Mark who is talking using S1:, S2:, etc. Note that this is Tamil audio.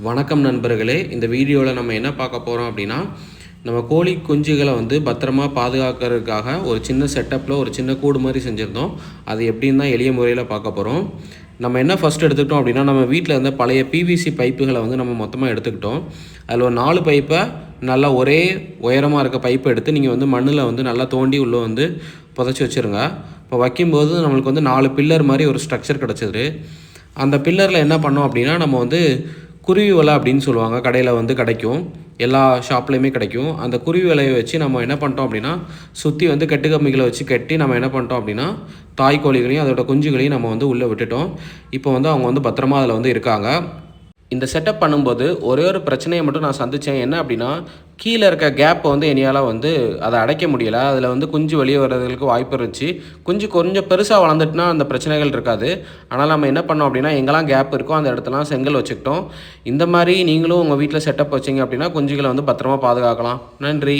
S1: வணக்கம் நண்பர்களே, இந்த வீடியோவில் நம்ம என்ன பார்க்க போகிறோம் அப்படின்னா, நம்ம கோழி குஞ்சுகளை வந்து பத்திரமா பாதுகாக்கிறதுக்காக ஒரு சின்ன செட்டப்பில் ஒரு சின்ன கூடு மாதிரி செஞ்சுருந்தோம். அது எப்படின்னு தான் எளிய முறையில் பார்க்க போகிறோம். நம்ம என்ன ஃபஸ்ட் எடுத்துக்கிட்டோம் அப்படின்னா, நம்ம வீட்டில் இருந்த பழைய பிவிசி பைப்புகளை வந்து நம்ம மொத்தமாக எடுத்துக்கிட்டோம். அதில் ஒரு 4 பைப்பை நல்லா ஒரே உயரமாக இருக்க பைப்பை எடுத்து நீங்கள் வந்து மண்ணில் வந்து நல்லா தோண்டி உள்ளே வந்து புதைச்சி வச்சுருங்க. இப்போ வைக்கும்போது நம்மளுக்கு வந்து 4 பில்லர் மாதிரி ஒரு ஸ்ட்ரக்சர் கிடச்சிது. அந்த பில்லரில் என்ன பண்ணோம் அப்படின்னா, நம்ம வந்து குருவி வலை அப்படின்னு சொல்லுவாங்க, கடையில் வந்து கிடைக்கும், எல்லா ஷாப்லேயுமே கிடைக்கும். அந்த குருவி வலையை வச்சு நம்ம என்ன பண்ணிட்டோம் அப்படின்னா, சுற்றி வந்து கட்டு கம்பிகளை வச்சு கட்டி நம்ம என்ன பண்ணிட்டோம் அப்படின்னா, தாய் கோழிகளையும் அதோட குஞ்சுகளையும் நம்ம வந்து உள்ளே விட்டுட்டோம். இப்போ வந்து அவங்க வந்து பத்திரமா அதில் வந்து இருக்காங்க. இந்த செட்டப் பண்ணும்போது ஒரே ஒரு பிரச்சனையை மட்டும் நான் சந்தித்தேன். என்ன அப்படின்னா, கீழே இருக்க கேப்பை வந்து என்னால் வந்து அதை அடைக்க முடியலை. அதில் வந்து குஞ்சு வெளியே வர்றதுக்கு வாய்ப்பு இருந்துச்சு. குஞ்சு கொஞ்சம் பெருசாக வளர்ந்துட்டுனா அந்த பிரச்சனைகள் இருக்காது. ஆனால் நம்ம என்ன பண்ணோம் அப்படின்னா, எங்கெல்லாம் கேப் இருக்கோ அந்த இடத்துலாம் செங்கல் வச்சுக்கிட்டோம். இந்த மாதிரி நீங்களும் உங்கள் வீட்டில் செட்டப் வச்சிங்க அப்படின்னா குஞ்சுகளை வந்து பத்திரமா பாதுகாக்கலாம். நன்றி.